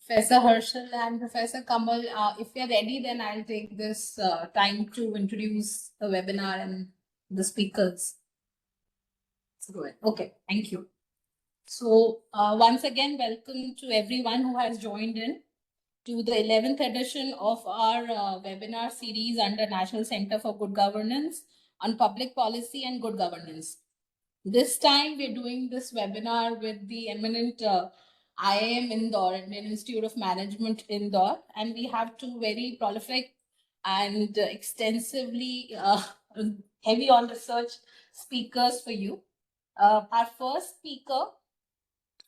Professor Harshal and Professor Kamal. If you're ready, then I'll take this time to introduce the webinar and the speakers. Let's go ahead. Okay, thank you. So once again, welcome to everyone who has joined in to the 11th edition of our webinar series under National Center for Good Governance on Public Policy and Good Governance. This time we're doing this webinar with the eminent IIM Indore, Indian Institute of Management Indore, and we have two very prolific and extensively heavy on research speakers for you. Our first speaker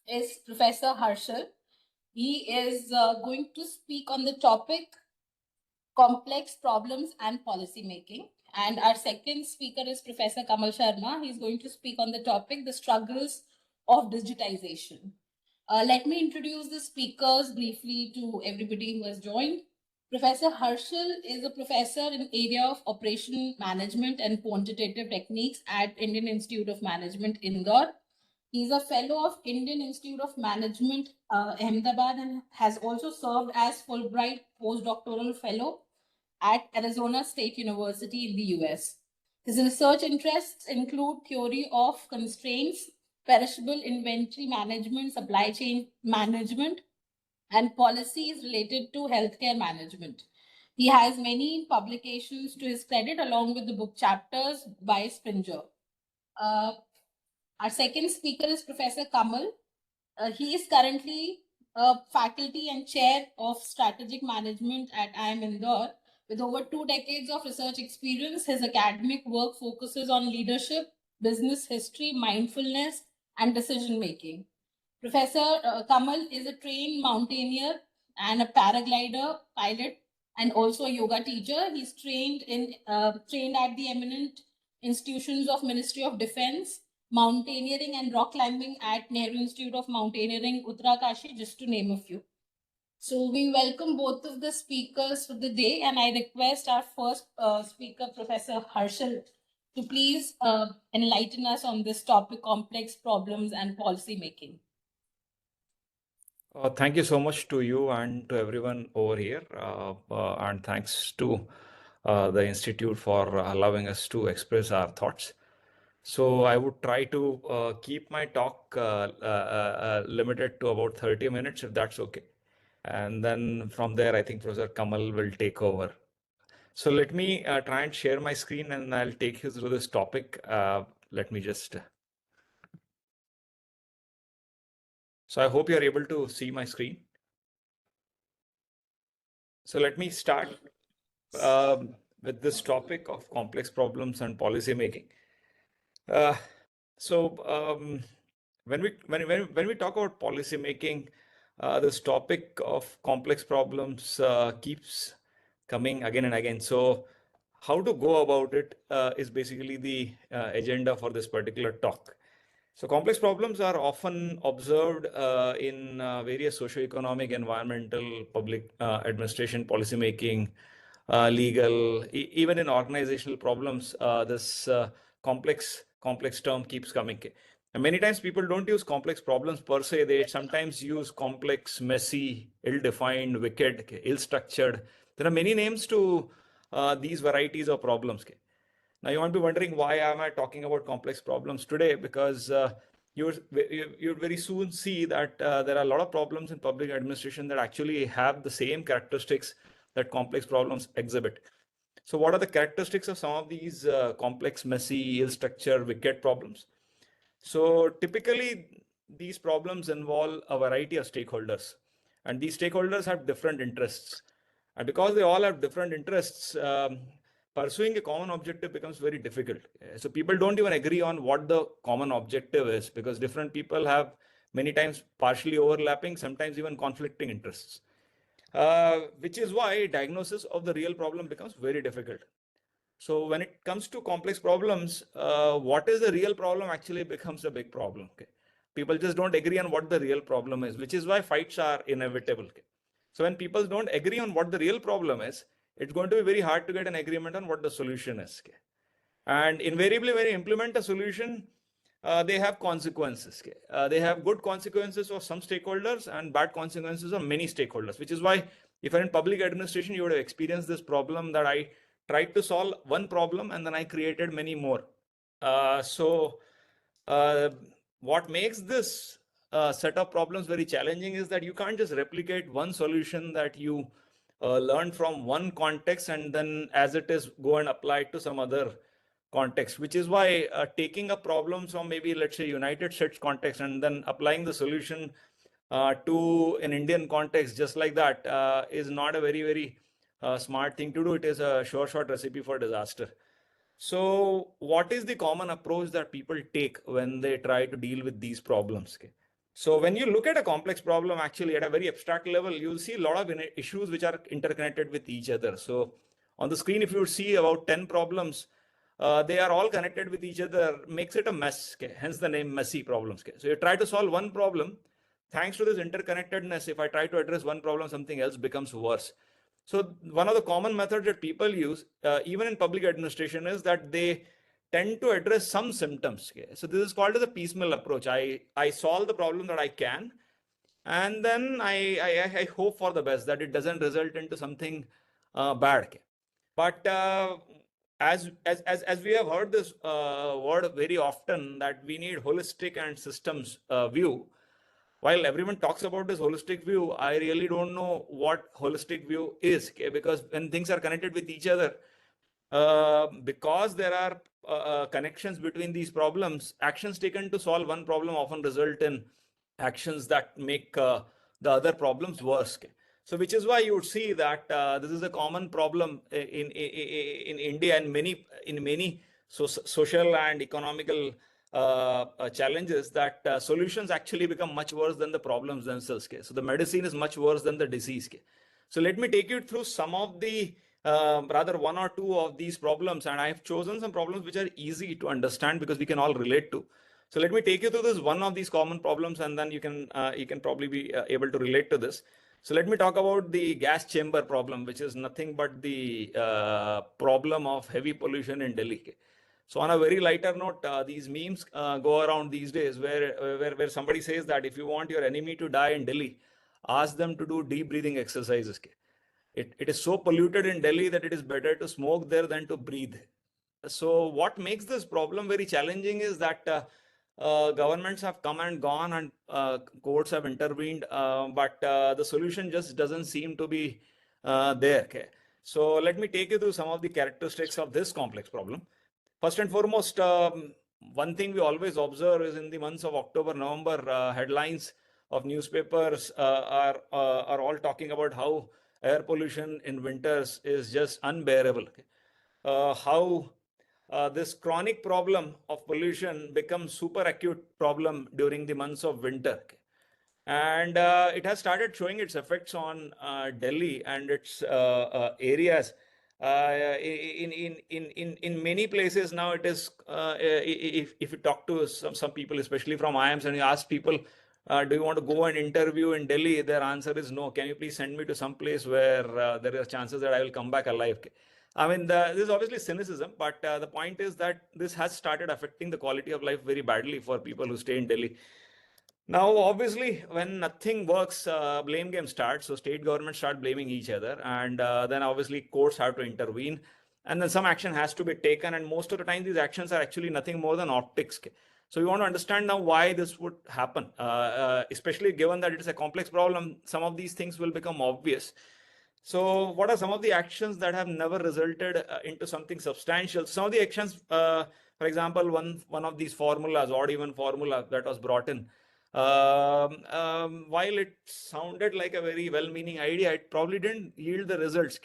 is Professor Harshal. He is going to speak on the topic complex problems and policy making. And our second speaker is Professor Kamal Sharma. He's going to speak on the topic, the struggles of digitization. Let me introduce the speakers briefly to everybody who has joined. Professor Harshal is a professor in area of operational management and quantitative techniques at Indian Institute of Management, Indore. He's a fellow of Indian Institute of Management, Ahmedabad, and has also served as Fulbright postdoctoral fellow at Arizona State University in the US. His research interests include theory of constraints, perishable inventory management, supply chain management, and policies related to healthcare management. He has many publications to his credit, along with the book chapters by Springer. Our second speaker is Professor Kamal. He is currently a faculty and chair of strategic management at IIM Indore. With over 2 decades of research experience, his academic work focuses on leadership, business history, mindfulness, and decision making. Professor Kamal is a trained mountaineer and a paraglider pilot, and also a yoga teacher. He's trained at the eminent institutions of Ministry of Defense, mountaineering and rock climbing at Nehru Institute of Mountaineering, Uttarakhand, just to name a few. So we welcome both of the speakers for the day, and I request our first speaker, Professor Harshal, to please enlighten us on this topic, complex problems and policy making. Thank you so much to you and to everyone over here, and thanks to the Institute for allowing us to express our thoughts. So I would try to keep my talk limited to about 30 minutes, if that's okay. And then from there, I think Professor Kamal will take over. So let me try and share my screen and I'll take you through this topic. Let me just... So I hope you're able to see my screen. So let me start with this topic of complex problems and policy making. When we talk about policy making, this topic of complex problems keeps coming again and again. So how to go about it is basically the agenda for this particular talk. So complex problems are often observed in various socio-economic, environmental, public administration, policymaking, legal, even in organizational problems. This complex term keeps coming. And many times people don't use complex problems per se. They sometimes use complex, messy, ill-defined, wicked, ill-structured. There are many names to these varieties of problems. Now you might be wondering, why am I talking about complex problems today? Because you'd very soon see that there are a lot of problems in public administration that actually have the same characteristics that complex problems exhibit. So what are the characteristics of some of these complex, messy, ill-structured, wicked problems? So typically these problems involve a variety of stakeholders, and these stakeholders have different interests. And because they all have different interests, pursuing a common objective becomes very difficult. So people don't even agree on what the common objective is, because different people have many times partially overlapping, sometimes even conflicting interests, which is why diagnosis of the real problem becomes very difficult. So when it comes to complex problems, what is the real problem actually becomes a big problem. People just don't agree on what the real problem is, which is why fights are inevitable. So when people don't agree on what the real problem is, it's going to be very hard to get an agreement on what the solution is. And invariably, when you implement a solution, they have consequences. They have good consequences for some stakeholders and bad consequences of many stakeholders, which is why if you're in public administration, you would have experienced this problem that I tried to solve one problem and then I created many more. Uh, what makes this set of problems very challenging is that you can't just replicate one solution that you learn from one context and then as it is go and apply it to some other context, which is why taking a problem from maybe let's say United States context and then applying the solution to an Indian context just like that is not a very smart thing to do. It is a short recipe for disaster. So what is the common approach that people take when they try to deal with these problems? Okay? So when you look at a complex problem, actually at a very abstract level, you'll see a lot of issues which are interconnected with each other. So on the screen, if you see about 10 problems, they are all connected with each other, makes it a mess. Okay? Hence the name messy problems. Okay? So you try to solve one problem. Thanks to this interconnectedness, if I try to address one problem, something else becomes worse. So one of the common methods that people use, even in public administration, is that they tend to address some symptoms. Okay? So this is called as a piecemeal approach. I solve the problem that I can, and then I hope for the best that it doesn't result into something bad. Okay? But as we have heard this word very often, that we need holistic and systems view. While everyone talks about this holistic view, I really don't know what holistic view is, okay? Because when things are connected with each other, because there are connections between these problems, actions taken to solve one problem often result in actions that make the other problems worse. Okay? So, which is why you would see that this is a common problem in India and many social and economical challenges, that solutions actually become much worse than the problems themselves. Okay? So the medicine is much worse than the disease. Okay? So let me take you through some of the rather one or two of these problems, and I've chosen some problems which are easy to understand because we can all relate to. So let me take you through this one of these common problems, and then you can probably be able to relate to this. So let me talk about the gas chamber problem, which is nothing but the problem of heavy pollution in Delhi. Okay? So on a very lighter note, these memes go around these days where somebody says that if you want your enemy to die in Delhi, ask them to do deep breathing exercises. Okay? It is so polluted in Delhi that it is better to smoke there than to breathe. So what makes this problem very challenging is that governments have come and gone and courts have intervened, but the solution just doesn't seem to be there. Okay? So let me take you through some of the characteristics of this complex problem. First and foremost, one thing we always observe is in the months of October, November, headlines of newspapers are all talking about how air pollution in winters is just unbearable. Okay? How this chronic problem of pollution becomes super acute problem during the months of winter. Okay? And it has started showing its effects on Delhi and its areas. In many places now, it is if you talk to some people, especially from IIMs, and you ask people, do you want to go and interview in Delhi? Their answer is no. Can you please send me to some place where there are chances that I will come back alive? I mean, this is obviously cynicism, but the point is that this has started affecting the quality of life very badly for people who stay in Delhi. Now, obviously, when nothing works, blame game starts. So state governments start blaming each other, and then obviously courts have to intervene, and then some action has to be taken. And most of the time, these actions are actually nothing more than optics. So we want to understand now why this would happen, especially given that it is a complex problem. Some of these things will become obvious. So what are some of the actions that have never resulted into something substantial? Some of the actions, for example, one of these formulas, odd even formula that was brought in, while it sounded like a very well-meaning idea, it probably didn't yield the results.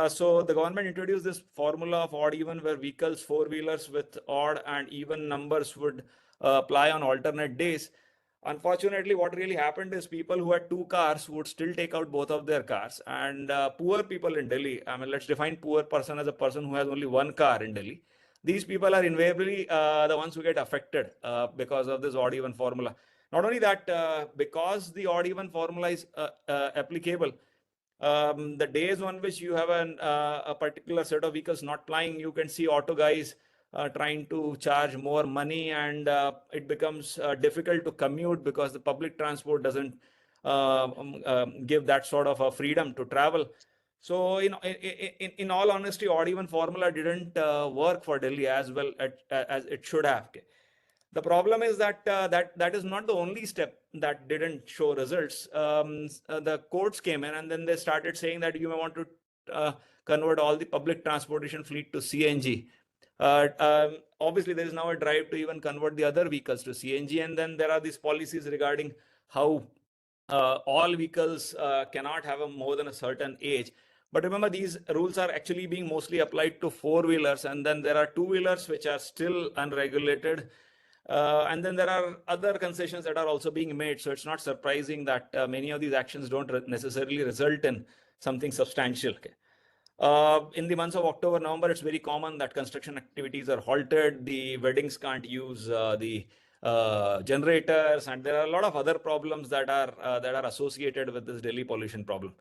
So the government introduced this formula of odd even, where vehicles, four-wheelers with odd and even numbers would apply on alternate days. Unfortunately, what really happened is people who had two cars would still take out both of their cars, and poor people in Delhi, I mean, let's define poor person as a person who has only one car in Delhi. These people are invariably the ones who get affected because of this odd even formula. Not only that, because the odd even formula is applicable, the days on which you have a particular set of vehicles not plying, you can see auto guys trying to charge more money, and it becomes difficult to commute because the public transport doesn't give that sort of a freedom to travel. So, in all honesty, odd even formula didn't work for Delhi as well as it should have. The problem is that that is not the only step that didn't show results. The courts came in and then they started saying that you may want to convert all the public transportation fleet to CNG. Obviously, there is now a drive to even convert the other vehicles to CNG, and then there are these policies regarding how all vehicles cannot have more than a certain age. But remember, these rules are actually being mostly applied to four-wheelers, and then there are two-wheelers which are still unregulated. And then there are other concessions that are also being made. So it's not surprising that many of these actions don't necessarily result in something substantial. Okay. In the months of October, November, it's very common that construction activities are halted. The weddings can't use the generators, and there are a lot of other problems that are associated with this Delhi pollution problem.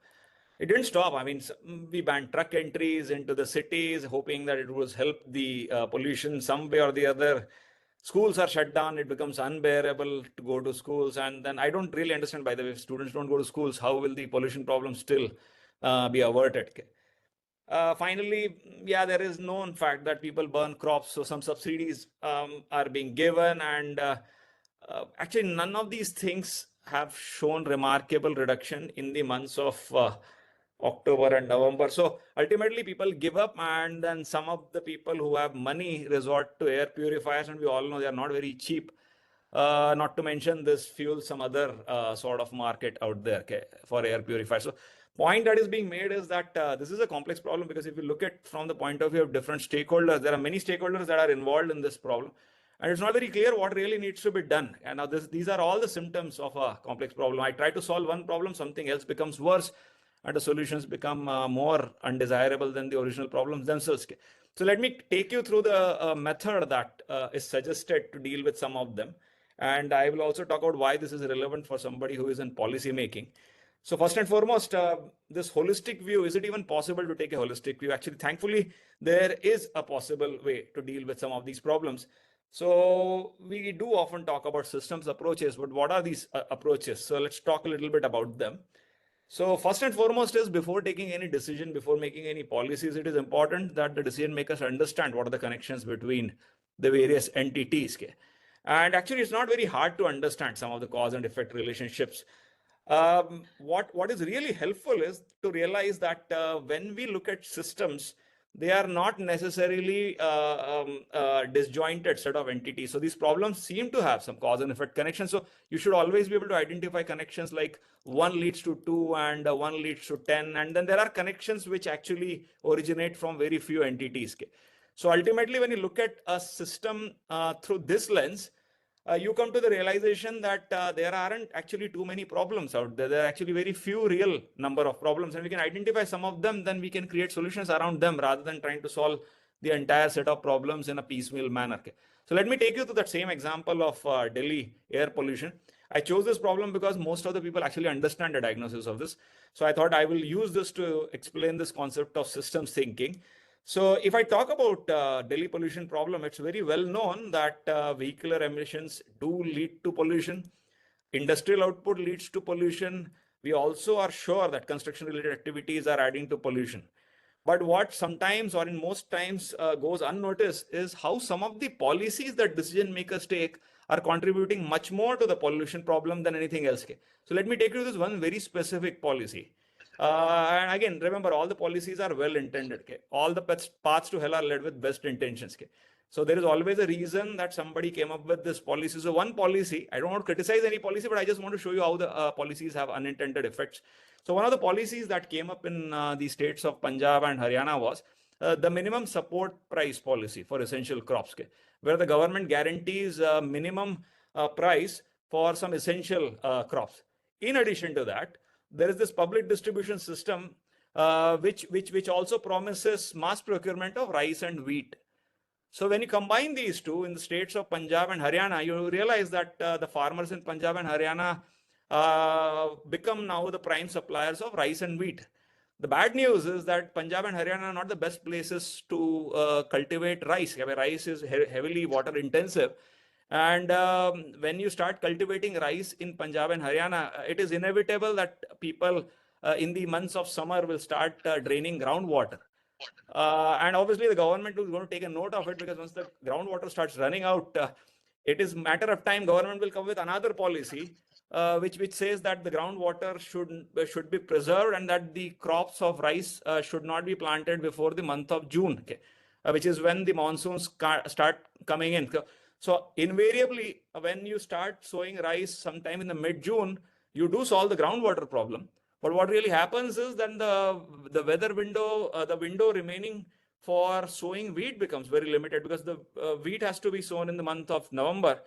It didn't stop. I mean, we banned truck entries into the cities, hoping that it would help the pollution some way or the other. Schools are shut down. It becomes unbearable to go to schools. And then I don't really understand, by the way, if students don't go to schools, how will the pollution problem still be averted? Finally, yeah, there is known fact that people burn crops, so some subsidies are being given, and actually none of these things have shown remarkable reduction in the months of October and November. So ultimately, people give up, and then some of the people who have money resort to air purifiers, and we all know they are not very cheap. Not to mention this fuels some other sort of market out there, okay, for air purifiers. So point that is being made is that this is a complex problem, because if you look at from the point of view of different stakeholders, there are many stakeholders that are involved in this problem, and it's not very clear what really needs to be done. And now these are all the symptoms of a complex problem. I try to solve one problem, something else becomes worse, and the solutions become more undesirable than the original problems themselves. So let me take you through the method that is suggested to deal with some of them. And I will also talk about why this is relevant for somebody who is in policy making. So first and foremost, this holistic view, is it even possible to take a holistic view? Actually, thankfully, there is a possible way to deal with some of these problems. So we do often talk about systems approaches, but what are these approaches? So let's talk a little bit about them. So first and foremost is, before taking any decision, before making any policies, it is important that the decision makers understand what are the connections between the various entities. Okay? And actually, it's not very hard to understand some of the cause and effect relationships. What is really helpful is to realize that when we look at systems, they are not necessarily disjointed set of entities. So these problems seem to have some cause and effect connections. So you should always be able to identify connections like 1 leads to 2 and 1 leads to 10. And then there are connections which actually originate from very few entities. So ultimately, when you look at a system through this lens, you come to the realization that there aren't actually too many problems out there. There are actually very few real number of problems, and we can identify some of them, then we can create solutions around them rather than trying to solve the entire set of problems in a piecemeal manner. So let me take you to that same example of Delhi air pollution. I chose this problem because most of the people actually understand the diagnosis of this. So I thought I will use this to explain this concept of systems thinking. So if I talk about Delhi pollution problem, it's very well known that vehicular emissions do lead to pollution. Industrial output leads to pollution. We also are sure that construction related activities are adding to pollution. But what sometimes, or in most times, goes unnoticed is how some of the policies that decision makers take are contributing much more to the pollution problem than anything else. So let me take you to this one very specific policy. And again, remember, all the policies are well intended. All the paths to hell are led with best intentions. So there is always a reason that somebody came up with this policy. So one policy, I don't want to criticize any policy, but I just want to show you how the policies have unintended effects. So one of the policies that came up in the states of Punjab and Haryana was the minimum support price policy for essential crops, where the government guarantees a minimum price for some essential crops. In addition to that, there is this public distribution system which also promises mass procurement of rice and wheat. So when you combine these two in the states of Punjab and Haryana, you realize that the farmers in Punjab and Haryana become now the prime suppliers of rice and wheat. The bad news is that Punjab and Haryana are not the best places to cultivate rice. I mean, rice is heavily water intensive. And when you start cultivating rice in Punjab and Haryana, it is inevitable that people in the months of summer will start draining groundwater. And obviously, the government is going to take a note of it, because once the groundwater starts running out, it is matter of time. Government will come with another policy, which says that the groundwater should be preserved, and that the crops of rice should not be planted before the month of June, okay? Which is when the monsoons start coming in. So invariably, when you start sowing rice sometime in the mid-June, you do solve the groundwater problem. But what really happens is then the weather window, the window remaining for sowing wheat becomes very limited, because the wheat has to be sown in the month of November,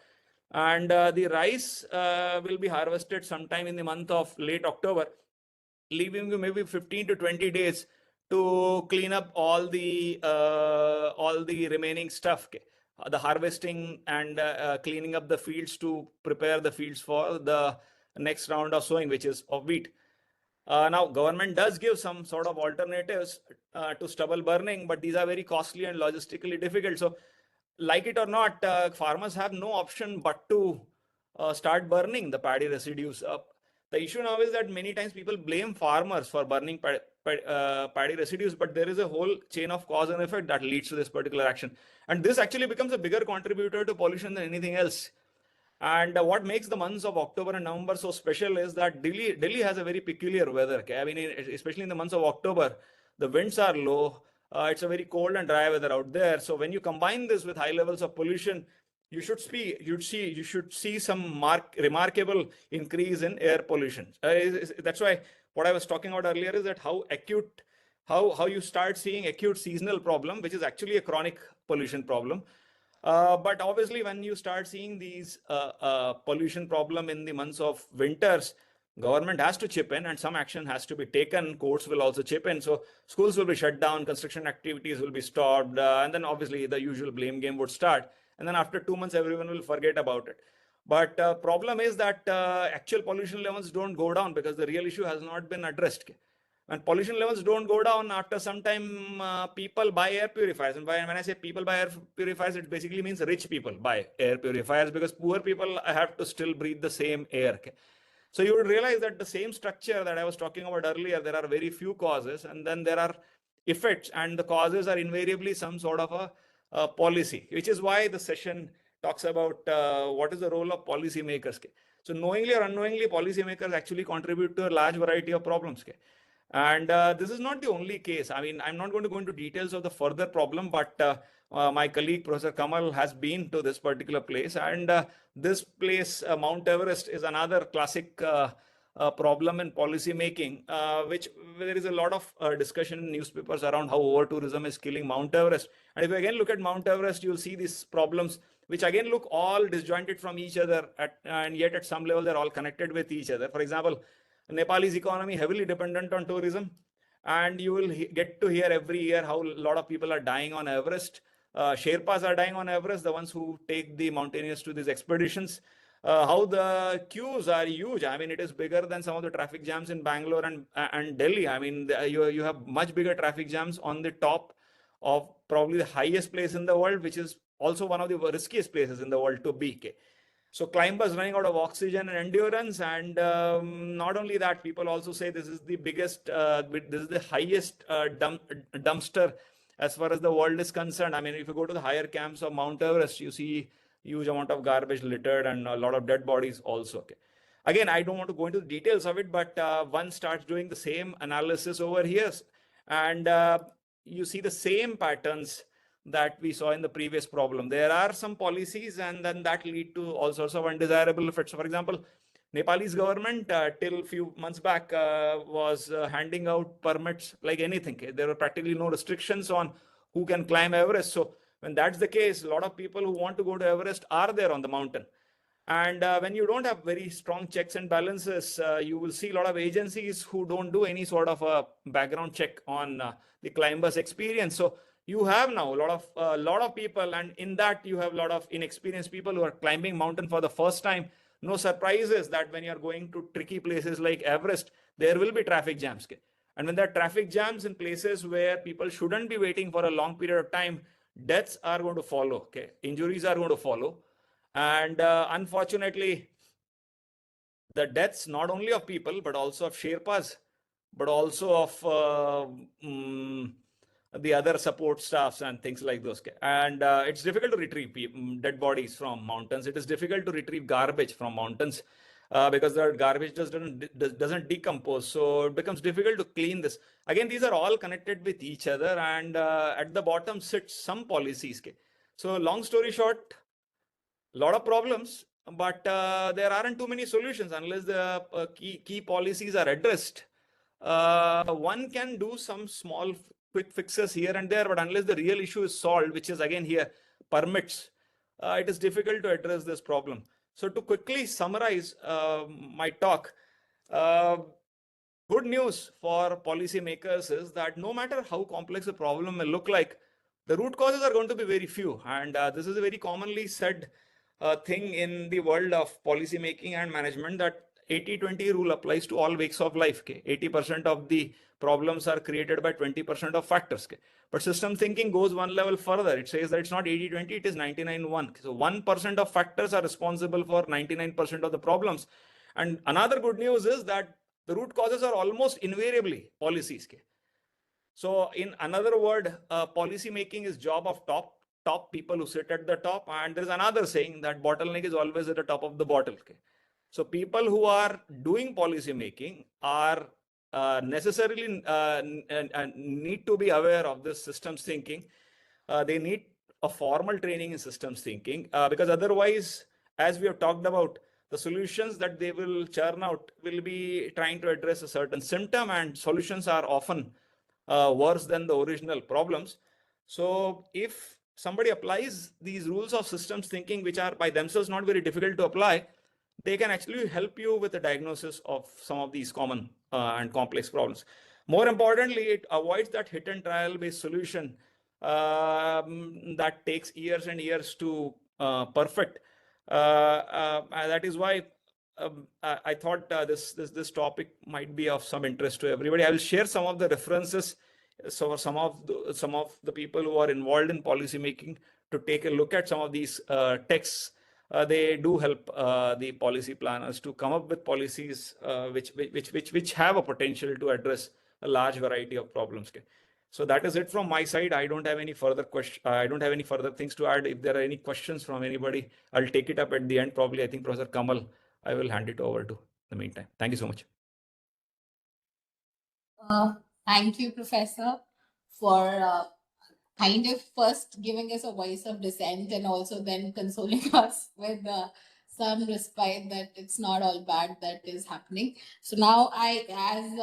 and the rice will be harvested sometime in the month of late October, leaving you maybe 15 to 20 days to clean up all the remaining stuff. Okay? The harvesting and cleaning up the fields to prepare the fields for the next round of sowing, which is of wheat. Now, government does give some sort of alternatives to stubble burning, but these are very costly and logistically difficult. So, like it or not, farmers have no option but to start burning the paddy residues. The issue now is that many times people blame farmers for burning paddy residues, but there is a whole chain of cause and effect that leads to this particular action. And this actually becomes a bigger contributor to pollution than anything else. And what makes the months of October and November so special is that Delhi has a very peculiar weather. Okay? I mean, especially in the months of October, the winds are low. It's a very cold and dry weather out there. So when you combine this with high levels of pollution, you should see some remarkable increase in air pollution. That's why what I was talking about earlier is that how you start seeing acute seasonal problem, which is actually a chronic pollution problem. But obviously, when you start seeing these pollution problem in the months of winters, government has to chip in and some action has to be taken. Courts will also chip in. So schools will be shut down, construction activities will be stopped, and then obviously the usual blame game would start. And then after 2 months, everyone will forget about it. But problem is that actual pollution levels don't go down because the real issue has not been addressed. When pollution levels don't go down, after some time, people buy air purifiers. And when I say people buy air purifiers, it basically means rich people buy air purifiers, because poor people have to still breathe the same air. Okay? So you would realize that the same structure that I was talking about earlier, there are very few causes, and then there are effects, and the causes are invariably some sort of a policy, which is why the session talks about what is the role of policymakers. Okay? So knowingly or unknowingly, policymakers actually contribute to a large variety of problems. Okay? And this is not the only case. I mean, I'm not going to go into details of the further problem, but my colleague, Professor Kamal, has been to this particular place. And this place, Mount Everest, is another classic problem in policy making, which there is a lot of discussion in newspapers around how over-tourism is killing Mount Everest. And if you again look at Mount Everest, you'll see these problems, which again look all disjointed from each other, and yet at some level, they're all connected with each other. For example, Nepal's economy heavily dependent on tourism, and you will get to hear every year how a lot of people are dying on Everest. Sherpas are dying on Everest, the ones who take the mountaineers to these expeditions. How the queues are huge. I mean, it is bigger than some of the traffic jams in Bangalore and Delhi. I mean, you have much bigger traffic jams on the top of probably the highest place in the world, which is also one of the riskiest places in the world to be. So climbers running out of oxygen and endurance, and not only that, people also say this is the biggest, this is the highest dumpster as far as the world is concerned. I mean, if you go to the higher camps of Mount Everest, you see huge amount of garbage littered and a lot of dead bodies also. Okay. Again, I don't want to go into the details of it, but one starts doing the same analysis over here, and you see the same patterns that we saw in the previous problem. There are some policies, and then that lead to all sorts of undesirable effects. For example, Nepalese government till few months back was handing out permits like anything. There were practically no restrictions on who can climb Everest. So when that's the case, a lot of people who want to go to Everest are there on the mountain. And when you don't have very strong checks and balances, you will see a lot of agencies who don't do any sort of a background check on the climber's experience. So you have now a lot of people, and in that you have a lot of inexperienced people who are climbing mountain for the first time. No surprises that when you are going to tricky places like Everest, there will be traffic jams. And when there are traffic jams in places where people shouldn't be waiting for a long period of time, deaths are going to follow. Okay, injuries are going to follow, and unfortunately, the deaths not only of people but also of Sherpas, but also of the other support staffs and things like those. And it's difficult to retrieve dead bodies from mountains. It is difficult to retrieve garbage from mountains because the garbage just doesn't decompose. So it becomes difficult to clean this. Again, these are all connected with each other, and at the bottom sits some policies. So long story short, a lot of problems, but there aren't too many solutions unless the key policies are addressed. One can do some small quick fixes here and there, but unless the real issue is solved, which is again here permits, it is difficult to address this problem. So to quickly summarize my talk, good news for policymakers is that no matter how complex a problem may look like, the root causes are going to be very few. And this is a very commonly said thing in the world of policymaking and management, that 80-20 rule applies to all wakes of life. 80% of the problems are created by 20% of factors. But system thinking goes one level further. It says that it's not 80-20, it is 99-1. So 1% of factors are responsible for 99% of the problems. And another good news is that the root causes are almost invariably policies. So in another word, policy making is job of top people who sit at the top. And there is another saying that bottleneck is always at the top of the bottle. So people who are doing policy making are necessarily need to be aware of this systems thinking. They need a formal training in systems thinking because otherwise, as we have talked about, the solutions that they will churn out will be trying to address a certain symptom, and solutions are often worse than the original problems. So if somebody applies these rules of systems thinking, which are by themselves not very difficult to apply, they can actually help you with the diagnosis of some of these common and complex problems. More importantly, it avoids that hit and trial based solution that takes years and years to perfect. That is why I thought this topic might be of some interest to everybody. I will share some of the references, so some of the people who are involved in policy making to take a look at some of these texts. They do help the policy planners to come up with policies which have a potential to address a large variety of problems. So that is it from my side. I don't have any further question. I don't have any further things to add. If there are any questions from anybody, I'll take it up at the end. Probably, I think Professor Kamal, I will hand it over to in the meantime. Thank you so much. Thank you, Professor, for kind of first giving us a voice of dissent and also then consoling us with some respite that it's not all bad that is happening. So now as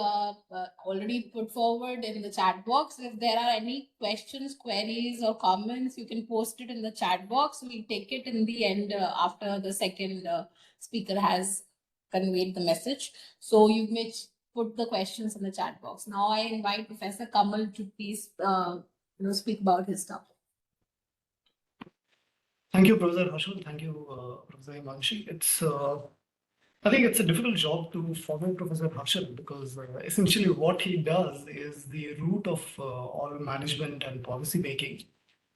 already put forward in the chat box, if there are any questions, queries or comments, you can post it in the chat box. We'll take it in the end after the second speaker has conveyed the message. So you may put the questions in the chat box. Now I invite Professor Kamal to please speak about his topic. Thank you, Professor Harshal. Thank you, Professor Himanshi. I think it's a difficult job to follow Professor Harshal because essentially what he does is the root of all management and policy making.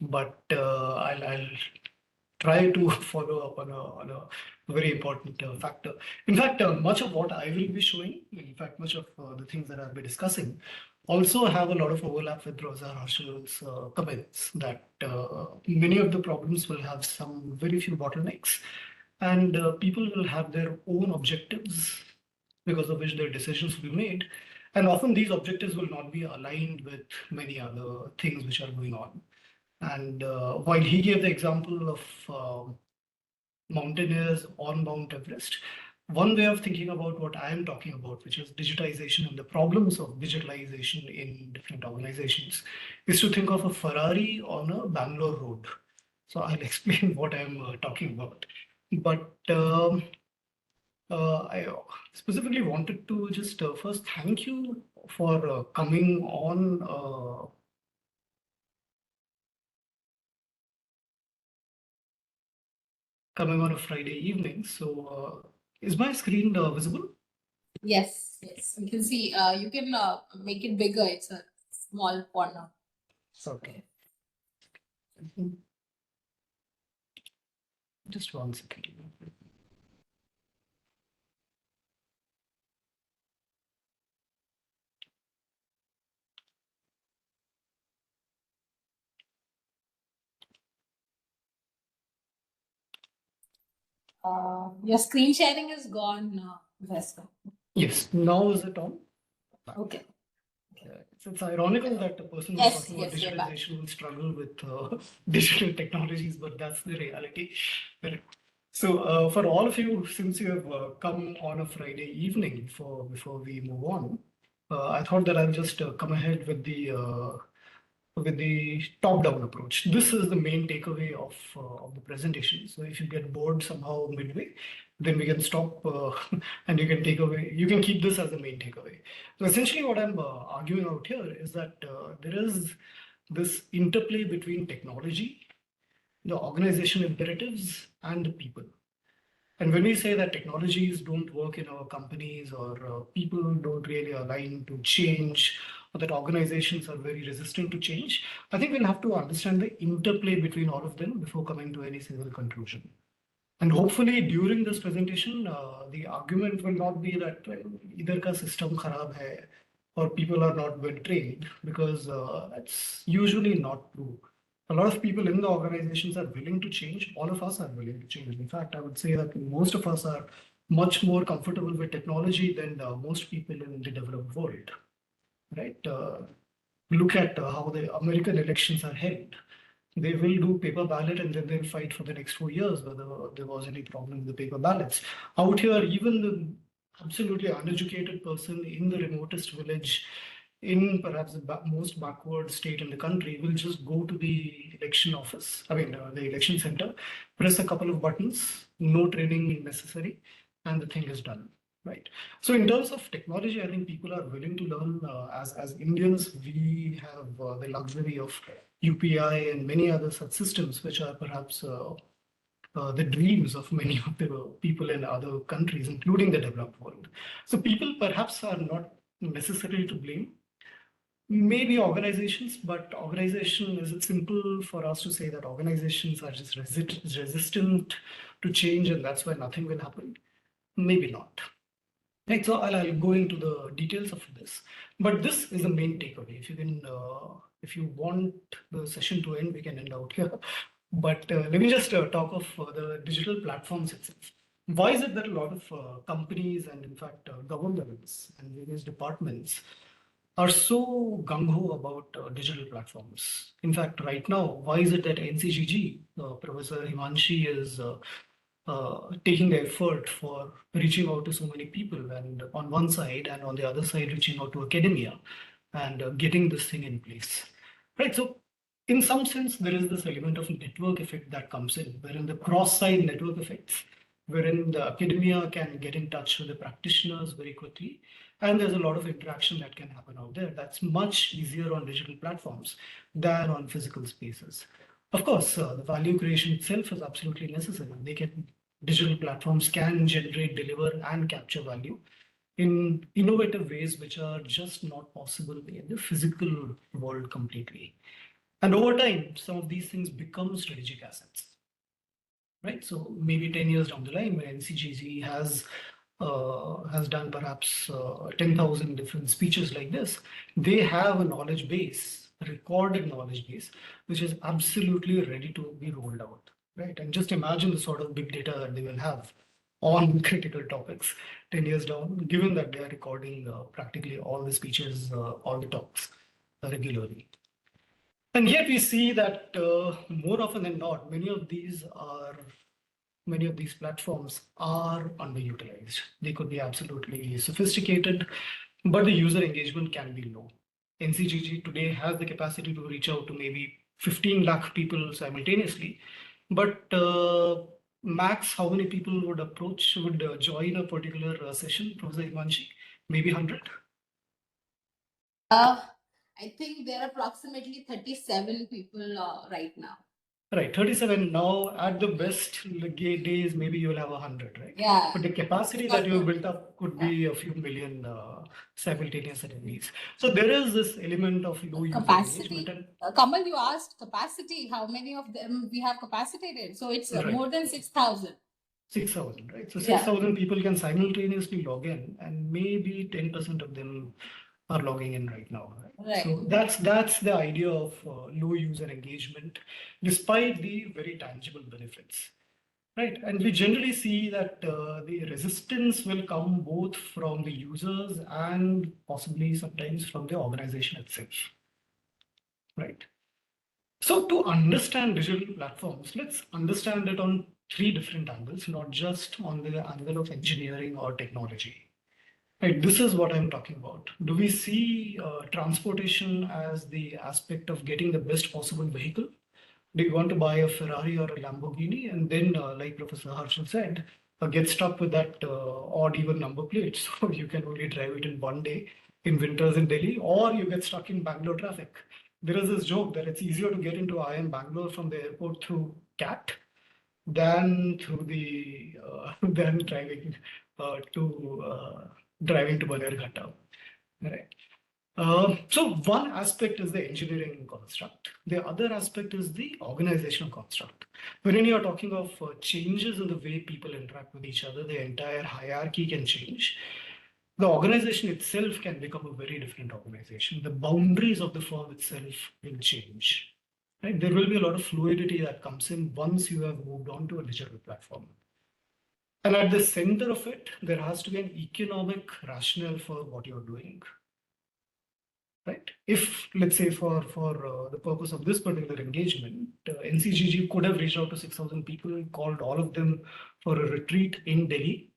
But I'll try to follow up on a very important factor. In fact, much of what I will be showing, in fact, much of the things that I'll be discussing also have a lot of overlap with Professor Harshal's comments that many of the problems will have some very few bottlenecks, and people will have their own objectives because of which their decisions will be made. And often these objectives will not be aligned with many other things which are going on. And while he gave the example of mountaineers on Mount Everest, one way of thinking about what I am talking about, which is digitization and the problems of digitalization in different organizations, is to think of a Ferrari on a Bangalore road. So I'll explain what I'm talking about. But I specifically wanted to just first thank you for coming on a Friday evening. So is my screen visible? Yes, yes. You can see, you can make it bigger. It's a small corner. Okay. Just 1 second. Your screen sharing is gone, Professor. Yes, now is it on? Okay. It's ironical that a person who's Yes, talking about yes, we're back. digitization will struggle with digital technologies, but that's the reality. So, for all of you, since you have come on a Friday evening before we move on, I thought that I'll just come ahead with the top-down approach. This is the main takeaway of the presentation. So if you get bored somehow midway, then we can stop and you can take away, you can keep this as the main takeaway. So essentially what I'm arguing out here is that there is this interplay between technology, the organization imperatives, and the people. And when we say that technologies don't work in our companies or people don't really align to change or that organizations are very resistant to change, I think we'll have to understand the interplay between all of them before coming to any single conclusion. And hopefully during this presentation, the argument will not be that either ka system kharab hai or people are not well trained, because that's usually not true. A lot of people in the organizations are willing to change. All of us are willing to change. In fact, I would say that most of us are much more comfortable with technology than most people in the developed world, right? Look at how the American elections are held. They will do paper ballot and then they'll fight for the next 4 years whether there was any problem with the paper ballots. Out here, even the absolutely uneducated person in the remotest village, in perhaps the most backward state in the country, will just go to the election office, the election center, press a couple of buttons, no training necessary, and the thing is done. Right. So in terms of technology, I think people are willing to learn. As Indians, we have the luxury of UPI and many other such systems, which are perhaps the dreams of many of the people in other countries, including the developed world. So people perhaps are not necessarily to blame. Maybe organizations, but organization, is it simple for us to say that organizations are just resistant to change and that's why nothing will happen? Maybe not. Right, so I'll go into the details of this, but this is the main takeaway. If you want the session to end, we can end out here. But let me just talk of the digital platforms itself. Why is it that a lot of companies and in fact governments and various departments are so gung-ho about digital platforms? In fact, right now, why is it that NCGG, Professor Himanshi is taking the effort for reaching out to so many people, and on one side and on the other side reaching out to academia and getting this thing in place, right? So in some sense there is this element of network effect that comes in, wherein the cross-site network effects, wherein the academia can get in touch with the practitioners very quickly, and there's a lot of interaction that can happen out there. That's much easier on digital platforms than on physical spaces. Of course, the value creation itself is absolutely necessary. Digital platforms can generate, deliver, and capture value in innovative ways which are just not possible in the physical world completely. And over time, some of these things become strategic assets, right? So maybe 10 years down the line, when NCGG has done perhaps 10,000 different speeches like this, they have a knowledge base, a recorded knowledge base, which is absolutely ready to be rolled out, right? And just imagine the sort of big data that they will have on critical topics 10 years down, given that they are recording practically all the speeches, all the talks regularly. And yet we see that more often than not, many of these platforms are underutilized. They could be absolutely sophisticated, but the user engagement can be low. NCGG today has the capacity to reach out to maybe 15 lakh people simultaneously, but max how many people would join a particular session, Professor Himanshi? Maybe 100? I think there are approximately 37 people right now. Right, 37 now. At the best days, maybe you'll have 100, right? Yeah. But the capacity that you've built up could be a few million simultaneous attendees. So there is this element of low user engagement. Capacity. Kamal, you asked capacity. How many of them we have capacitated? So it's Right. more than 6,000. 6,000, right? So Yeah. 6,000 people can simultaneously log in, and maybe 10% of them are logging in right now. Right. So that's the idea of low user engagement, despite the very tangible benefits. Right, and we generally see that the resistance will come both from the users and possibly sometimes from the organization itself. Right. So to understand digital platforms, let's understand it on three different angles, not just on the angle of engineering or technology. Right, this is what I'm talking about. Do we see transportation as the aspect of getting the best possible vehicle? Do you want to buy a Ferrari or a Lamborghini and then, like Professor Harshal said, get stuck with that odd even number plate, so you can only drive it in one day in winters in Delhi, or you get stuck in Bangalore traffic. There is this joke that it's easier to get into IIM Bangalore from the airport through CAT than through the than driving to Banerghatta. Right. So one aspect is the engineering construct. The other aspect is the organizational construct. When you're talking of changes in the way people interact with each other, the entire hierarchy can change. The organization itself can become a very different organization. The boundaries of the firm itself will change. Right? There will be a lot of fluidity that comes in once you have moved on to a digital platform. And at the center of it, there has to be an economic rationale for what you're doing. Right? If, let's say, for the purpose of this particular engagement, NCGG could have reached out to 6,000 people, called all of them for a retreat in Delhi,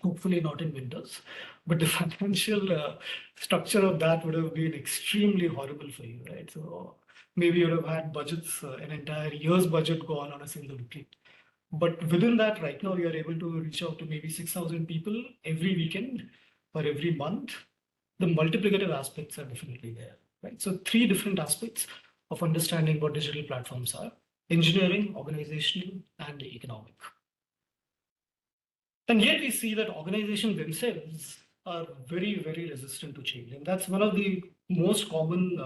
hopefully not in winters, but the financial structure of that would have been extremely horrible for you, right? So maybe you would have had budgets, an entire year's budget gone on a single retreat. But within that, right now, you are able to reach out to maybe 6,000 people every weekend or every month. The multiplicative aspects are definitely there, right? So three different aspects of understanding what digital platforms are: engineering, organizational, and economic. And yet we see that organizations themselves are very, very resistant to change. And that's one of the most common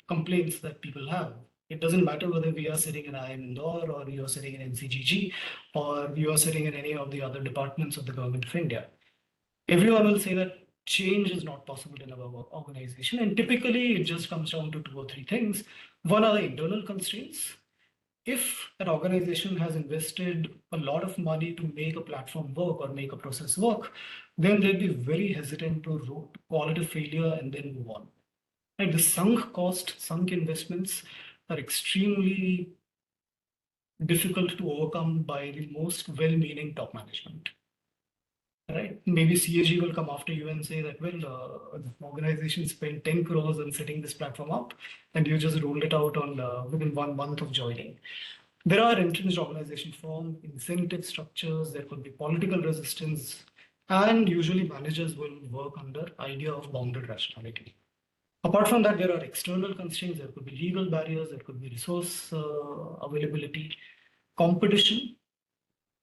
complaints that people have. It doesn't matter whether we are sitting in IIM Indore or you are sitting in NCGG or you are sitting in any of the other departments of the government of India. Everyone will say that change is not possible in our organization. And typically it just comes down to two or three things. One are the internal constraints. If an organization has invested a lot of money to make a platform work or make a process work, then they'll be very hesitant to call it a failure and then move on. And the sunk investments are extremely difficult to overcome by the most well-meaning top management. Right? Maybe CAG will come after you and say that, well, the organization spent 10 crores on setting this platform up, and you just rolled it out on within 1 month of joining. There are entrenched organization form, incentive structures, there could be political resistance, and usually managers will work under idea of bounded rationality. Apart from that, there are external constraints, there could be legal barriers, there could be resource availability, competition,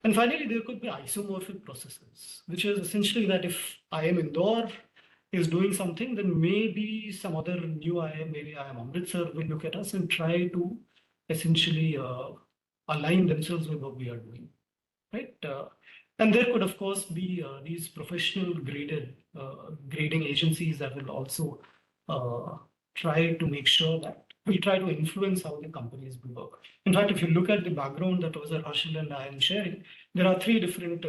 and finally, there could be isomorphic processes, which is essentially that if IIM Indore is doing something, then maybe some other new IIM, maybe IIM Amritsar will look at us and try to essentially align themselves with what we are doing, right? And there could, of course, be these professional grading agencies that will also try to make sure that we try to influence how the companies will work. In fact, if you look at the background that Professor Harshal and I am sharing, there are three different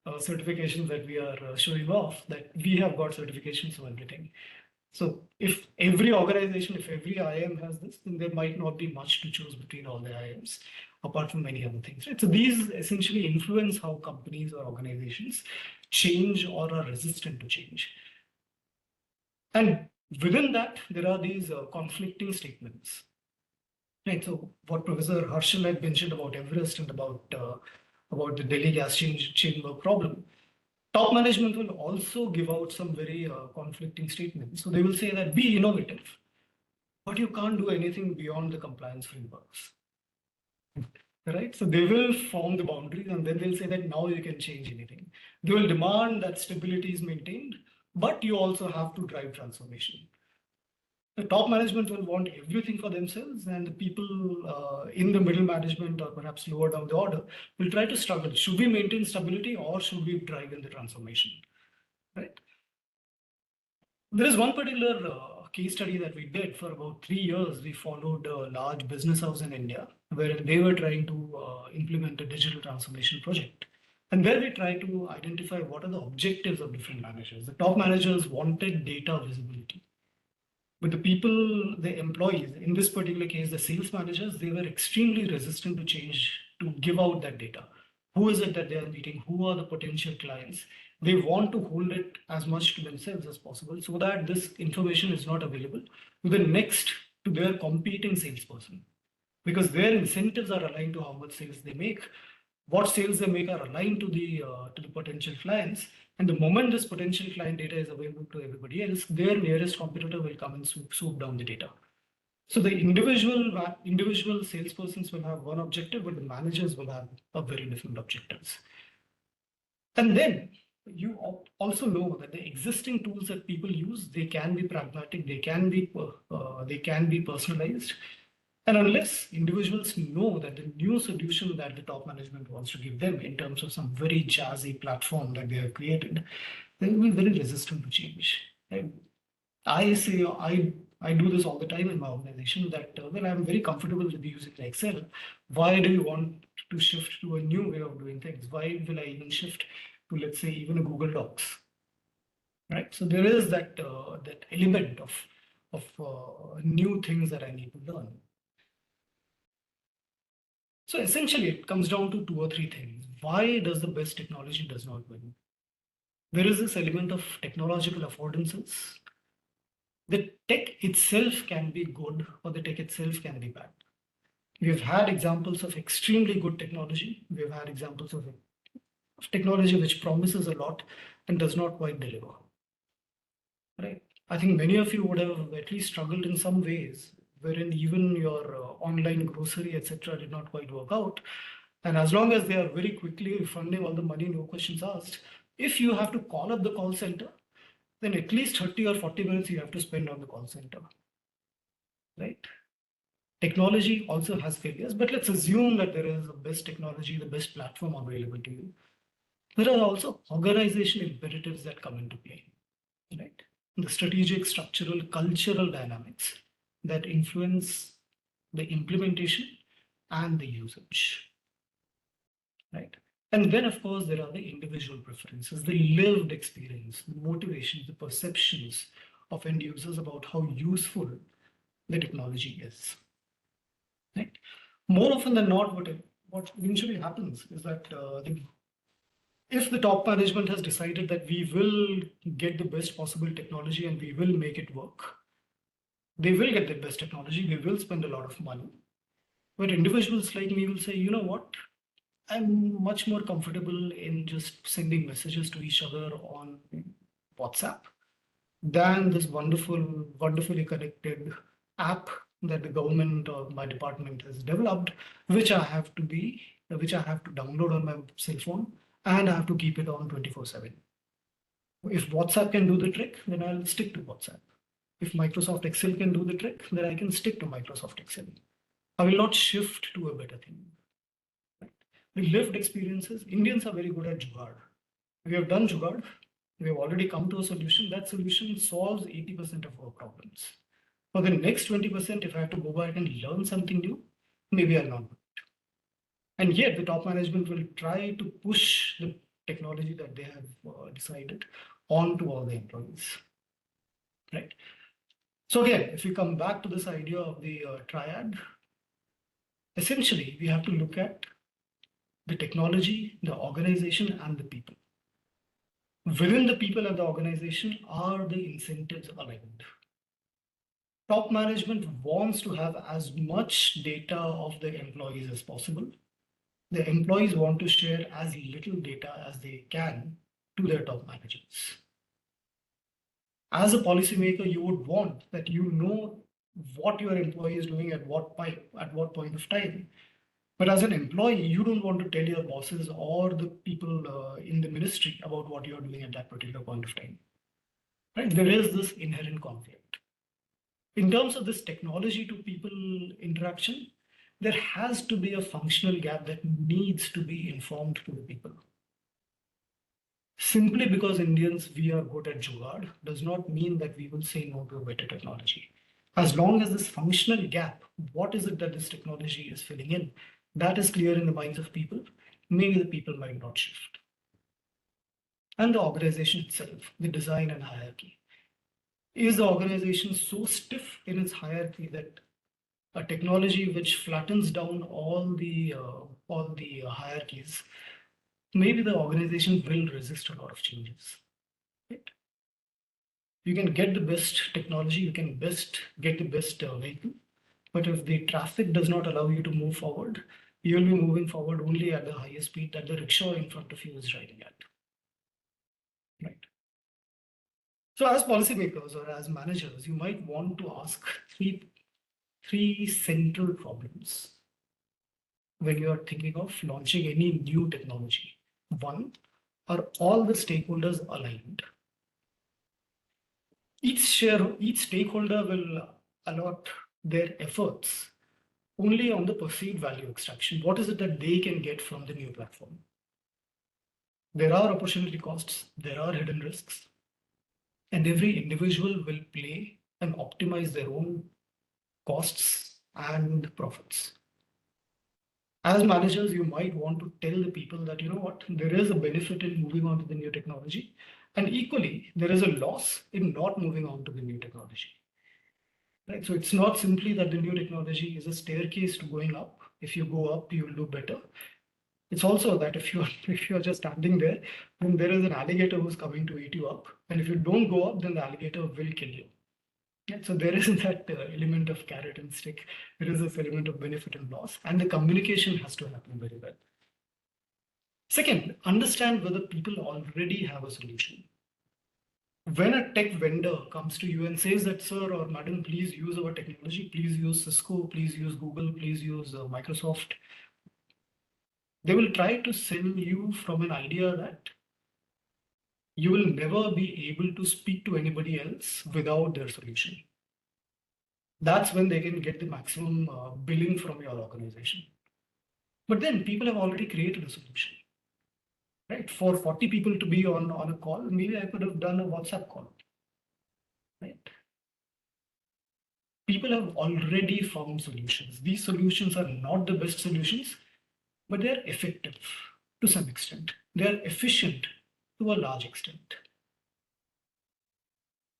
certifications that we are showing off, that we have got certifications for everything. So if every organization, if every IIM has this, then there might not be much to choose between all the IIMs, apart from many other things, right? So these essentially influence how companies or organizations change or are resistant to change. And within that, there are these conflicting statements. Right. So what Professor Harshal had mentioned about Everest and about the Delhi gas chamber problem, top management will also give out some very conflicting statements. So they will say that be innovative, but you can't do anything beyond the compliance frameworks. right? So they will form the boundaries and then they'll say that now you can change anything. They will demand that stability is maintained, but you also have to drive transformation. The top management will want everything for themselves, and the people in the middle management or perhaps lower down the order will try to struggle. Should we maintain stability or should we drive in the transformation, right? There is one particular case study that we did for about 3 years. We followed a large business house in India where they were trying to implement a digital transformation project. And where we tried to identify what are the objectives of different managers. The top managers wanted data visibility. But the people, the employees, in this particular case, the sales managers, they were extremely resistant to change, to give out that data. Who is it that they are meeting? Who are the potential clients? They want to hold it as much to themselves as possible so that this information is not available to the next, to their competing salesperson. Because their incentives are aligned to how much sales they make. What sales they make are aligned to the potential clients. And the moment this potential client data is available to everybody else, their nearest competitor will come and swoop down the data. So the individual salespersons will have one objective, but the managers will have a very different objectives. And then you also know that the existing tools that people use, they can be pragmatic, they can be personalized. And unless individuals know that the new solution that the top management wants to give them in terms of some very jazzy platform that they have created, they will be very resistant to change. And I say I do this all the time in my organization that well, I'm very comfortable with using Excel. Why do you want to shift to a new way of doing things? Why will I even shift to, let's say, even a Google Docs? Right. So there is that element of new things that I need to learn. So essentially, it comes down to 2 or 3 things. Why does the best technology does not win? There is this element of technological affordances. The tech itself can be good or the tech itself can be bad. We've had examples of extremely good technology. We've had examples of technology which promises a lot and does not quite deliver. Right? I think many of you would have at least struggled in some ways, wherein even your online grocery, etc., did not quite work out. And as long as they are very quickly refunding all the money, no questions asked, if you have to call up the call center, then at least 30 or 40 minutes you have to spend on the call center. Right? Technology also has failures, but let's assume that there is the best technology, the best platform available to you. There are also organizational imperatives that come into play. Right? The strategic, structural, cultural dynamics that influence the implementation and the usage. Right? And then, of course, there are the individual preferences, the lived experience, the motivations, the perceptions of end users about how useful the technology is. Right? More often than not, what eventually happens is that if the top management has decided that we will get the best possible technology and we will make it work, they will get the best technology, they will spend a lot of money. But individuals like me will say, you know what, I'm much more comfortable in just sending messages to each other on WhatsApp than this wonderfully connected app that the government or my department has developed, which I have to download on my cell phone and I have to keep it on 24/7. If WhatsApp can do the trick, then I'll stick to WhatsApp. If Microsoft Excel can do the trick, then I can stick to Microsoft Excel. I will not shift to a better thing. The lived experiences, Indians are very good at jugaad. We have done jugaad. We have already come to a solution. That solution solves 80% of our problems. For the next 20%, if I have to go back and learn something new, maybe I'll not do it. And yet the top management will try to push the technology that they have decided onto all the employees. Right? So again, if we come back to this idea of the triad, essentially we have to look at the technology, the organization, and the people. Within the people and the organization are the incentives aligned. Top management wants to have as much data of the employees as possible. The employees want to share as little data as they can to their top managers. As a policymaker, you would want that you know what your employee is doing at what point of time. But as an employee, you don't want to tell your bosses or the people in the ministry about what you're doing at that particular point of time. Right? There is this inherent conflict. In terms of this technology to people interaction, there has to be a functional gap that needs to be informed to the people. Simply because Indians, we are good at jugaad, does not mean that we will say no to a better technology. As long as this functional gap, what is it that this technology is filling in, that is clear in the minds of people, maybe the people might not shift. And the organization itself, the design and hierarchy. Is the organization so stiff in its hierarchy that a technology which flattens down all the hierarchies, maybe the organization will resist a lot of changes. Right? You can get the best technology, you can get the best vehicle, but if the traffic does not allow you to move forward, you will be moving forward only at the highest speed that the rickshaw in front of you is riding at. Right. So as policymakers or as managers, you might want to ask three central problems when you are thinking of launching any new technology. One, are all the stakeholders aligned? Each stakeholder will allot their efforts only on the perceived value extraction. What is it that they can get from the new platform? There are opportunity costs, there are hidden risks, and every individual will play and optimize their own costs and profits. As managers, you might want to tell the people that, you know what, there is a benefit in moving on to the new technology, and equally, there is a loss in not moving on to the new technology. Right? So it's not simply that the new technology is a staircase to going up. If you go up, you will do better. It's also that if you're just standing there, then there is an alligator who's coming to eat you up. And if you don't go up, then the alligator will kill you. Yeah, so there isn't that element of carrot and stick. There is this element of benefit and loss, and the communication has to happen very well. Second, understand whether people already have a solution. When a tech vendor comes to you and says that, sir or madam, please use our technology, please use Cisco, please use Google, please use Microsoft, they will try to sell you from an idea that you will never be able to speak to anybody else without their solution. That's when they can get the maximum billing from your organization. But then people have already created a solution. Right? For 40 people to be on a call, maybe I could have done a WhatsApp call. Right? People have already found solutions. These solutions are not the best solutions, but they're effective to some extent. They're efficient to a large extent.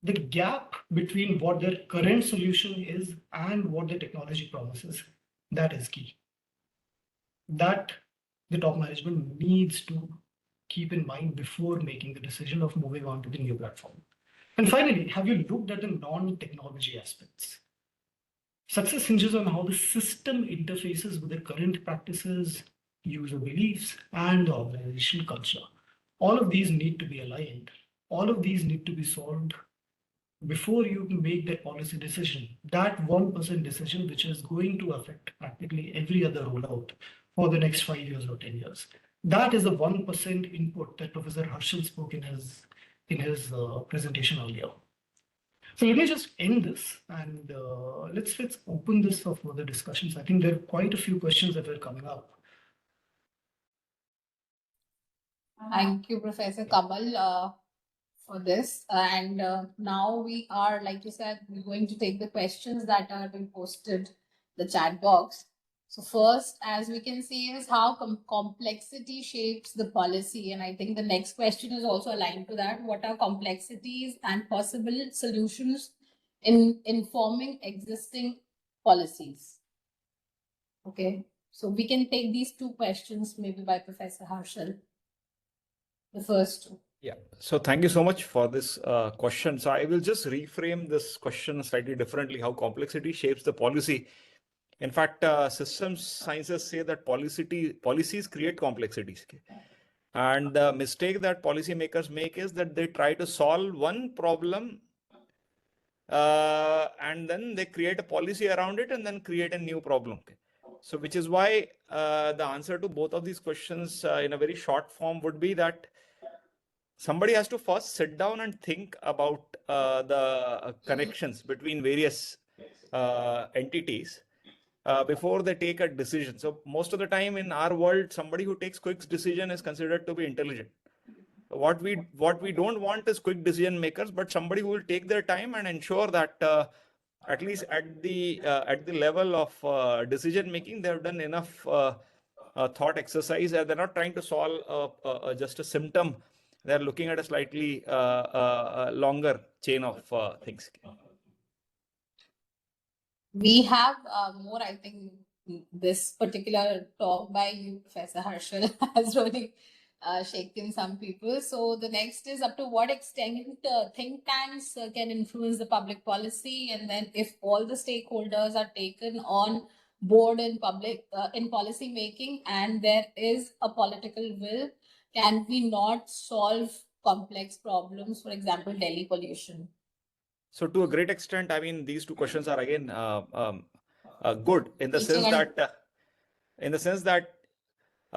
The gap between what their current solution is and what the technology promises, that is key. That the top management needs to keep in mind before making the decision of moving on to the new platform. And finally, have you looked at the non-technology aspects? Success hinges on how the system interfaces with the current practices, user beliefs, and the organizational culture. All of these need to be aligned. All of these need to be solved before you make that policy decision, that 1% decision, which is going to affect practically every other rollout for the next 5 years or 10 years. That is the 1% input that Professor Harshal spoke in his presentation earlier. So let me just end this and let's open this for further discussions. I think there are quite a few questions that were coming up. Thank you, Professor Kamal, for this. And now we are, like you said, we're going to take the questions that are being posted the chat box. So first, as we can see, is how complexity shapes the policy. And I think the next question is also aligned to that. What are complexities and possible solutions in informing existing policies? Okay, so we can take these two questions maybe by Professor Harshal. The first two. Yeah, so thank you so much for this question. So I will just reframe this question slightly differently, how complexity shapes the policy. In fact, systems sciences say that policies create complexities. And the mistake that policymakers make is that they try to solve one problem and then they create a policy around it and then create a new problem. So which is why the answer to both of these questions in a very short form would be that somebody has to first sit down and think about the connections between various entities before they take a decision. So most of the time in our world, somebody who takes quick decision is considered to be intelligent. What we don't want is quick decision makers, but somebody who will take their time and ensure that at least at the level of decision making, they have done enough thought exercise, and they're not trying to solve just a symptom. They're looking at a slightly longer chain of things. We have more, I think, this particular talk by you, Professor Harshal, has really shaken some people. So the next is, up to what extent think tanks can influence the public policy, and then if all the stakeholders are taken on board in policy making, and there is a political will, can we not solve complex problems, for example, Delhi pollution? So to a great extent, I mean, these two questions are again good in the sense that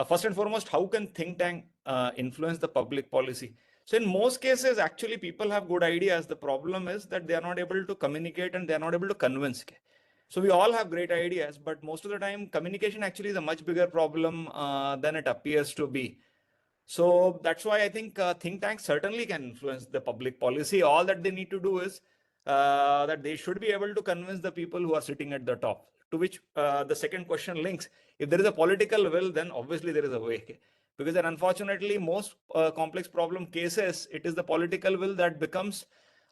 first and foremost, how can think tank influence the public policy? So in most cases, actually, people have good ideas. The problem is that they are not able to communicate and they are not able to convince. So we all have great ideas, but most of the time, communication actually is a much bigger problem than it appears to be. So that's why I think think tanks certainly can influence the public policy. All that they need to do is that they should be able to convince the people who are sitting at the top, to which the second question links. If there is a political will, then obviously there is a way. Because then unfortunately, most complex problem cases, it is the political will that becomes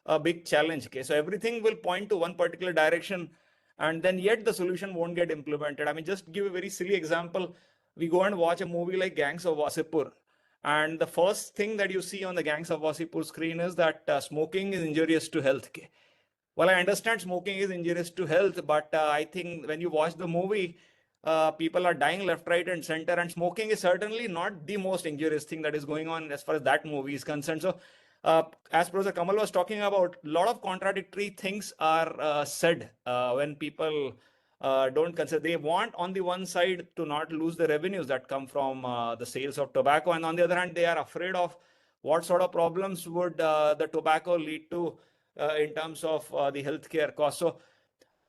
a big challenge. So everything will point to one particular direction, and then yet the solution won't get implemented. I mean, just give a very silly example. We go and watch a movie like Gangs of Wasseypur, and the first thing that you see on the Gangs of Wasseypur screen is that smoking is injurious to health. Well, I understand smoking is injurious to health, but I think when you watch the movie, people are dying left, right, and center, and smoking is certainly not the most injurious thing that is going on as far as that movie is concerned. So, as Professor Kamal was talking about, a lot of contradictory things are said when people don't consider. They want, on the one side, to not lose the revenues that come from the sales of tobacco, and on the other hand, they are afraid of what sort of problems would the tobacco lead to in terms of the healthcare costs. So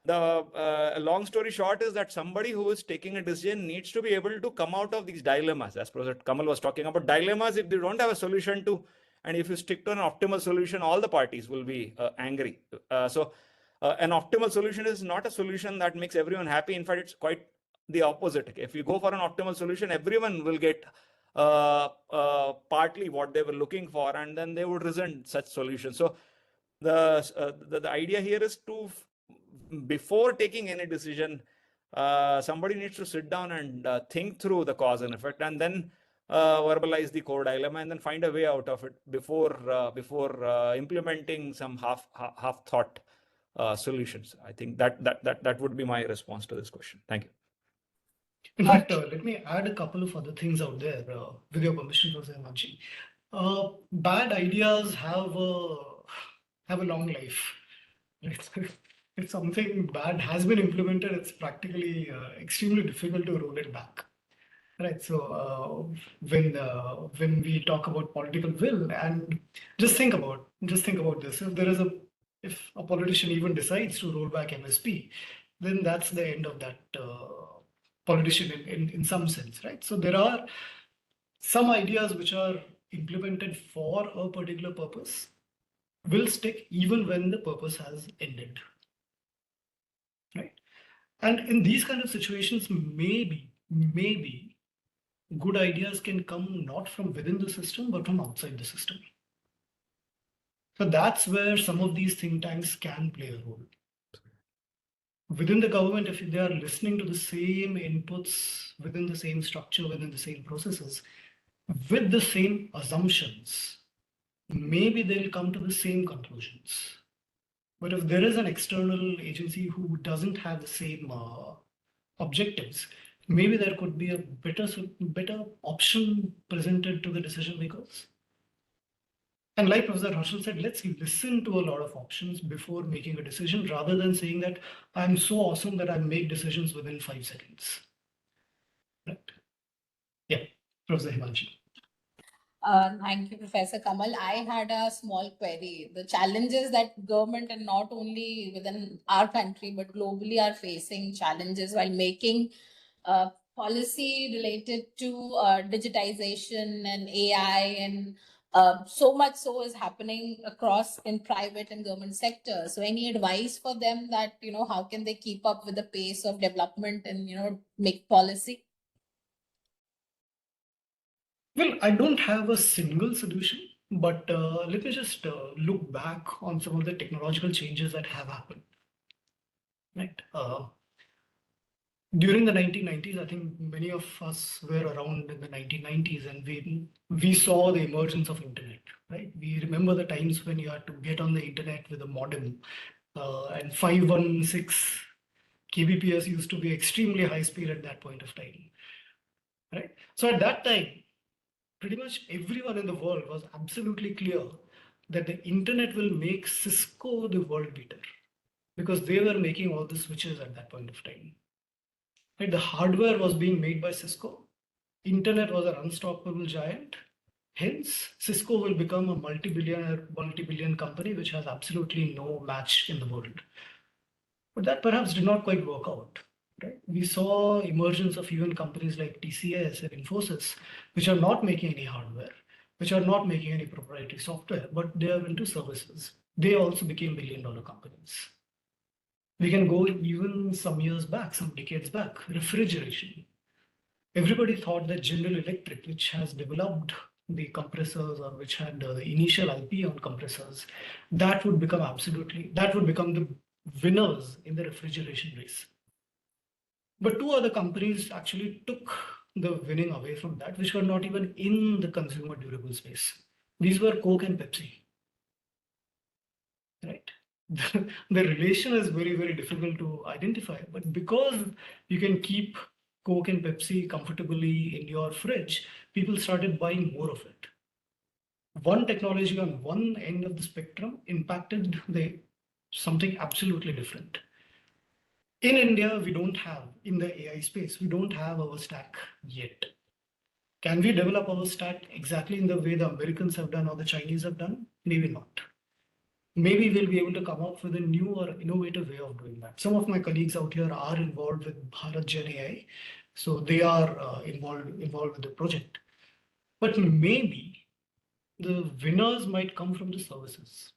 the long story short is that somebody who is taking a decision needs to be able to come out of these dilemmas. As Professor Kamal was talking about dilemmas, if they don't have a solution to, and if you stick to an optimal solution, all the parties will be angry. So an optimal solution is not a solution that makes everyone happy. In fact, it's quite the opposite. If you go for an optimal solution, everyone will get partly what they were looking for, and then they would resent such solutions. So the idea here is to, before taking any decision, somebody needs to sit down and think through the cause and effect, and then verbalize the core dilemma, and then find a way out of it before implementing some half thought solutions. I think that would be my response to this question. Thank you. In fact, let me add a couple of other things out there, with your permission, Professor Manchi. Bad ideas have a long life. If something bad has been implemented, it's practically extremely difficult to roll it back. Right. So when we talk about political will, and just think about this. If a politician even decides to roll back MSP, then that's the end of that politician in some sense, right? So there are some ideas which are implemented for a particular purpose will stick even when the purpose has ended, right? And in these kind of situations, maybe good ideas can come not from within the system, but from outside the system. So that's where some of these think tanks can play a role. Within the government, if they are listening to the same inputs, within the same structure, within the same processes, with the same assumptions, maybe they'll come to the same conclusions. But if there is an external agency who doesn't have the same objectives, maybe there could be a better option presented to the decision makers. And like Professor Harshal said, let's listen to a lot of options before making a decision, rather than saying that I'm so awesome that I make decisions within 5 seconds. Right. Yeah, Professor Himanshi. Thank you, Professor Kamal. I had a small query. The challenges that government and not only within our country but globally are facing challenges while making policy related to digitization and AI and so much so is happening across in private and government sectors. So any advice for them that, how can they keep up with the pace of development and, make policy? Well, I don't have a single solution, but let me just look back on some of the technological changes that have happened. Right. During the 1990s, I think many of us were around in the 1990s, and we saw the emergence of internet. Right. We remember the times when you had to get on the internet with a modem, and 516 kbps used to be extremely high speed at that point of time. Right. So at that time, pretty much everyone in the world was absolutely clear that the internet will make Cisco the world beater because they were making all the switches at that point of time. Right? The hardware was being made by Cisco. Internet was an unstoppable giant. Hence, Cisco will become a multi-billion company which has absolutely no match in the world. But that perhaps did not quite work out. Right? We saw emergence of even companies like TCS and Infosys, which are not making any hardware, which are not making any proprietary software, but they are into services. They also became billion-dollar companies. We can go even some years back, some decades back, refrigeration. Everybody thought that General Electric, which has developed the compressors or which had the initial IP on compressors, that would become the winners in the refrigeration race. But two other companies actually took the winning away from that, which were not even in the consumer durable space. These were Coke and Pepsi. Right? The relation is very, very difficult to identify, but because you can keep Coke and Pepsi comfortably in your fridge, people started buying more of it. One technology on one end of the spectrum impacted something absolutely different. In India, we don't have, in the AI space, we don't have our stack yet. Can we develop our stack exactly in the way the Americans have done or the Chinese have done? Maybe not. Maybe we'll be able to come up with a new or innovative way of doing that. Some of my colleagues out here are involved with Bharat Gen AI, so they are involved with the project. But maybe the winners might come from the services.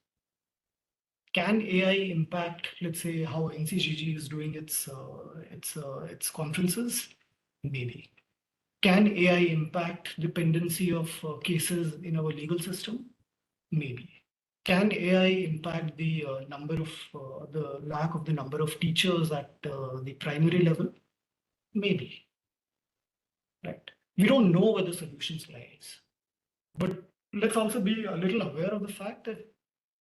Can AI impact, let's say, how NCGG is doing its conferences? Maybe. Can AI impact dependency of cases in our legal system? Maybe. Can AI impact the the lack of the number of teachers at the primary level? Maybe. Right. We don't know where the solutions lies, but let's also be a little aware of the fact that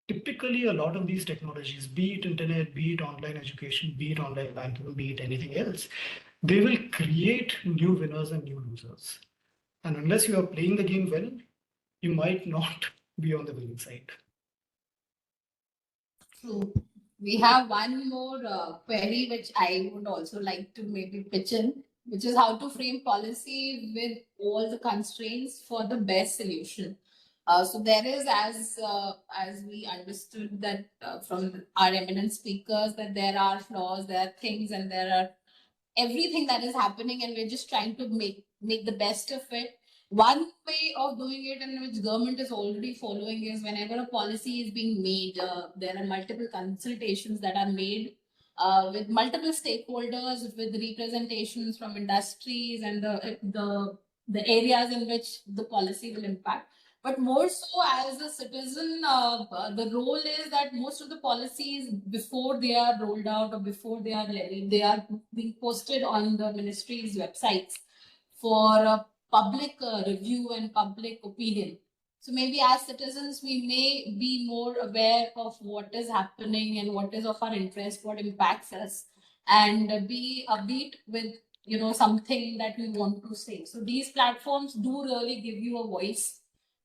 typically a lot of these technologies, be it internet, be it online education, be it online banking, be it anything else, they will create new winners and new losers. And unless you are playing the game well, you might not be on the winning side. True. We have one more query which I would also like to maybe pitch in, which is how to frame policy with all the constraints for the best solution. So there is, as we understood that from our eminent speakers, that there are flaws, there are things, and there are everything that is happening, and we're just trying to make the best of it. One way of doing it, and which government is already following, is whenever a policy is being made, there are multiple consultations that are made with multiple stakeholders, with representations from industries and the areas in which the policy will impact. But more so as a citizen, the role is that most of the policies, before they are rolled out or before they are levied, they are being posted on the ministry's websites for public review and public opinion. So maybe as citizens, we may be more aware of what is happening and what is of our interest, what impacts us, and be upbeat with something that we want to say. So these platforms do really give you a voice,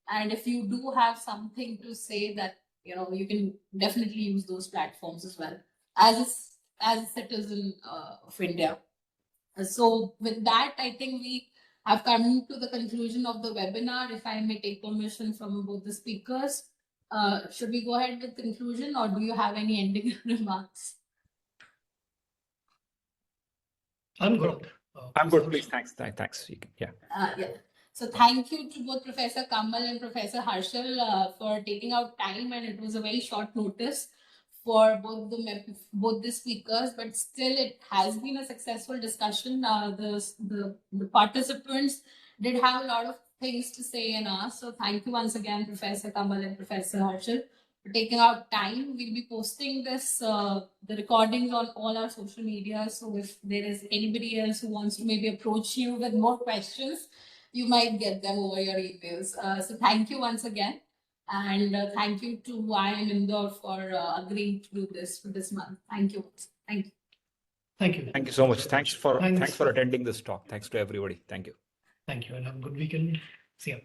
and if you do have something to say, that you can definitely use those platforms as well as a citizen of India. So with that, I think we have come to the conclusion of the webinar. If I may take permission from both the speakers, should we go ahead with conclusion, or do you have any ending remarks? I'm good. I'm good, please. Thanks. You can, yeah. Yeah. So thank you to both Professor Kamal and Professor Harshal for taking out time, and it was a very short notice for both the speakers, but still it has been a successful discussion. The participants did have a lot of things to say and ask. So thank you once again, Professor Kamal and Professor Harshal, for taking out time. We'll be posting this the recordings on all our social media. So if there is anybody else who wants to maybe approach you with more questions, you might get them over your emails. So thank you once again. And thank you to IIM Indore for agreeing to do this for this month. Thank you. Thank you. Thank you. Thank you so much. Thanks for attending this talk. Thanks to everybody. Thank you. Thank you, and have a good weekend. See you.